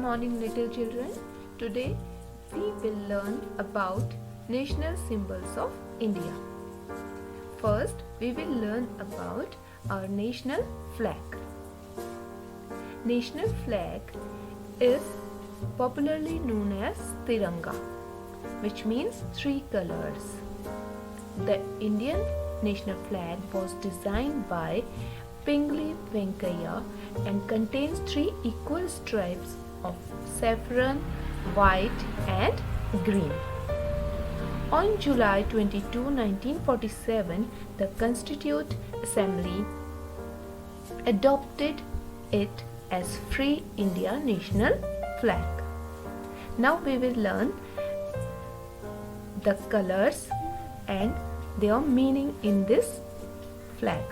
morning, little children. Today we will learn about national symbols of India. First, we will learn about our national flag. National flag is popularly known as Tiranga, which means three colors. The Indian national flag was designed by Pingali Venkaiah and contains three equal stripes of saffron, white and green. On July 22, 1947, the Constituent Assembly adopted it as Free India National Flag. Now we will learn the colors and their meaning in this flag.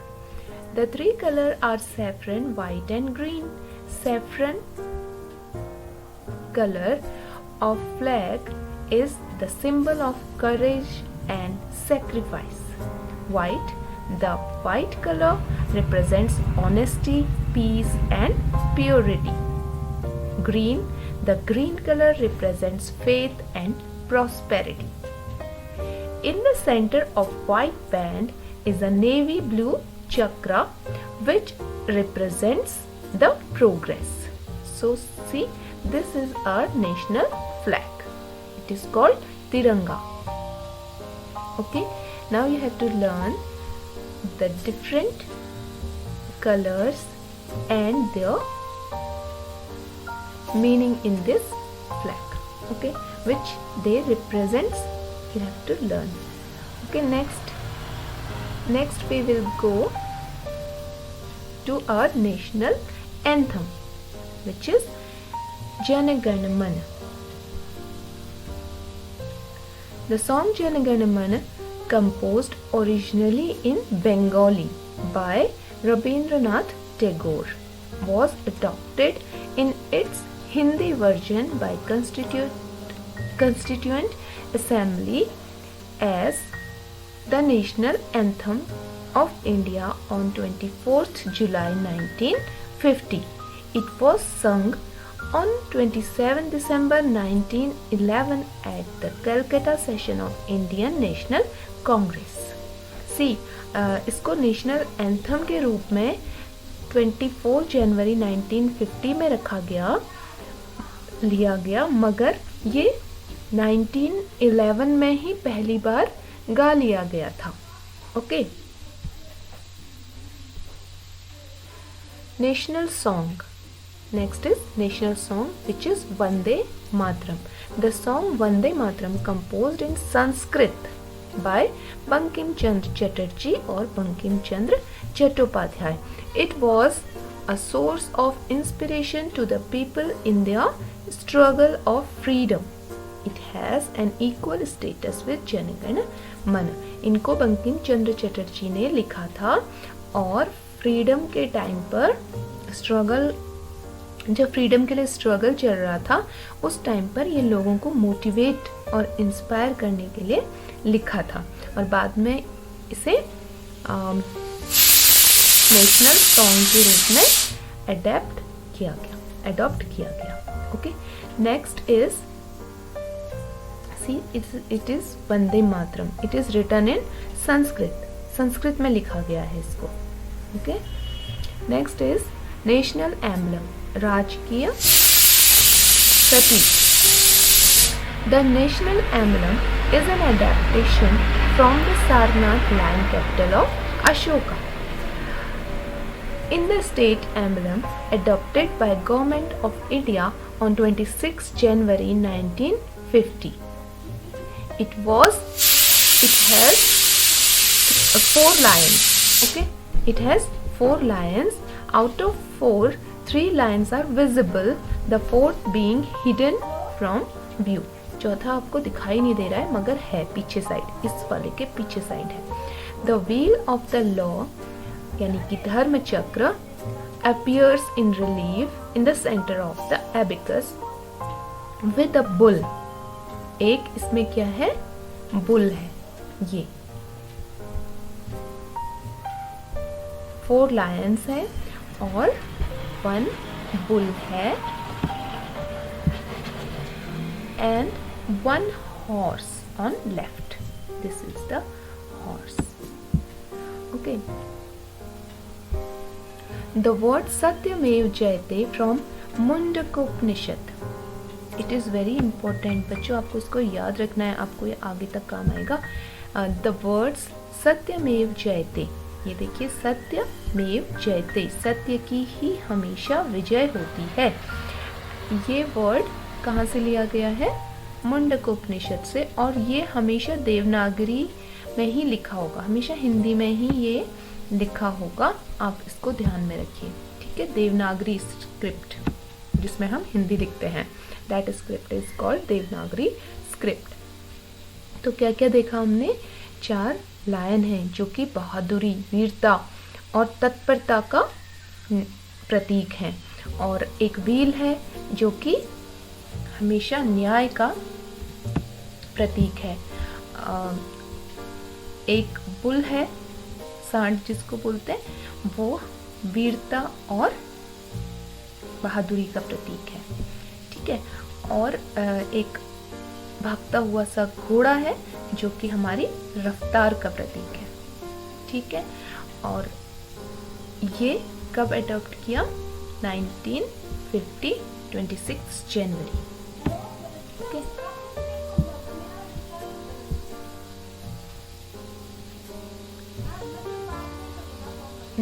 The three colors are saffron, white and green. Saffron color of flag is the symbol of courage and sacrifice. The white color represents honesty, peace and purity. The green color represents faith and prosperity. In the center of white band is a navy blue chakra which represents the progress. So see, this is our national flag. It is called Tiranga. Okay, now you have to learn the different colors and their meaning in this flag. Okay, which they represents, you have to learn. Okay, next we will go to our national anthem, which is Jana Gana Mana. The song Jana Gana Mana, composed originally in Bengali by Rabindranath Tagore, was adopted in its Hindi version by Constituent Assembly as the national anthem of India on 24th July 1950. It was sung on 27 December 1911 at the Calcutta session of Indian National Congress. See, इसको national anthem के रूप में 24 जनवरी 1950 में लिया गया, मगर ये 1911 में ही पहली बार गा लिया गया था. Okay. National song. Next is national song, which is Vande Mataram. The song Vande Mataram, composed in Sanskrit by Bankim Chandra Chatterjee or Bankim Chandra Chattopadhyay. It was a source of inspiration to the people in their struggle of freedom. It has an equal status with Jana Gana Mana. इनको बंकिम चंद्र चटर्जी ने लिखा था और freedom के time पर जब freedom के लिए स्ट्रगल चल रहा था, उस टाइम पर ये लोगों को मोटिवेट और इंस्पायर करने के लिए लिखा था और बाद में इसे नेशनल सॉन्ग के रूप में अडॉप्ट किया गया. Okay, next is it is Vande Mataram. It is written in Sanskrit में लिखा गया है इसको. Okay, next is national emblem, राजकीय प्रतीक. The national emblem is an adaptation from the Sarnath land capital of Ashoka. In the state emblem adopted by Government of India on 26 January 1950. It has 4 lions. Okay, it has 4 lions. Out of 4, 3 lions are visible, the 4th being hidden from view. चौथा आपको दिखाई नहीं दे रहा है मगर है पीछे side, इस वाले के पीछे साइड है. The wheel of the law यानी कि धर्म चक्र appears in relief in the center of the abacus with a bull. एक इसमें क्या है, बुल है. ये 4 लायंस है और 1 बुल है and one horse on left. This is the horse. Okay. The word Satyamev Jayate from Mundaka-Upanishad. It is very important. बच्चों आपको इसको याद रखना है, आपको ये आगे तक काम आएगा. The words Satyamev Jayate. ये देखिए, सत्यमेव जयते, सत्य की ही हमेशा विजय होती है. ये वर्ड कहाँ से लिया गया है? मुंडकोपनिषद से. और ये हमेशा देवनागरी में ही लिखा होगा, हमेशा हिंदी में ही ये लिखा होगा. आप इसको ध्यान में रखिए, ठीक है. देवनागरी स्क्रिप्ट जिसमें हम हिंदी लिखते हैं, that script is called Devanagari script. तो क्या क्या देखा हमने? 4 लायन हैं जो कि बहादुरी, वीरता और तत्परता का प्रतीक हैं. और एक व्हील है जो कि हमेशा न्याय का प्रतीक है. एक बुल है, सांड जिसको बोलते हैं, वो वीरता और बहादुरी का प्रतीक है, ठीक है. और एक भागता हुआ सा घोड़ा है जो कि हमारी रफ्तार का प्रतीक है, ठीक है. और ये कब अडॉप्ट किया? 1950, 26 जनवरी. Okay.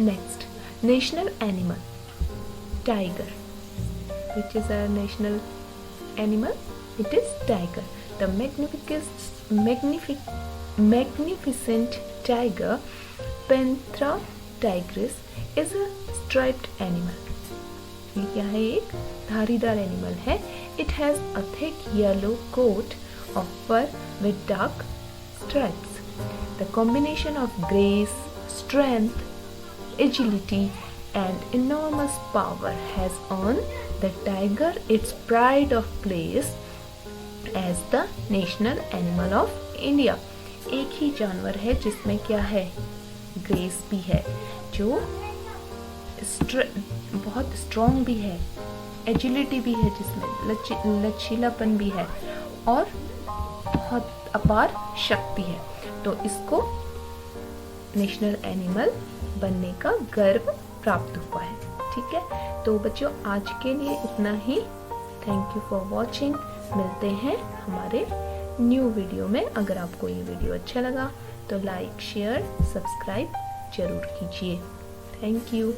Next, national animal tiger. Which is our national animal? It is tiger. The magnificent tiger, Panthera tigris, is a striped animal. ये क्या है? एक धारीदार एनिमल है. It has a thick yellow coat of fur with dark stripes. The combination of grace, strength, agility, and enormous power has earned the tiger its pride of place as the national animal of India. एक ही जानवर है जिसमें क्या है? Grace भी है, जो बहुत स्ट्रॉन्ग भी है, एजिलिटी भी है जिसमें, लचीलापन भी है, और बहुत अपार शक्ति है. तो इसको नेशनल एनिमल बनने का गर्व प्राप्त हुआ है, ठीक है. तो बच्चों, आज के लिए इतना ही. Thank you for watching. मिलते हैं हमारे न्यू वीडियो में. अगर आपको ये वीडियो अच्छा लगा तो लाइक, शेयर, सब्सक्राइब जरूर कीजिए. Thank you.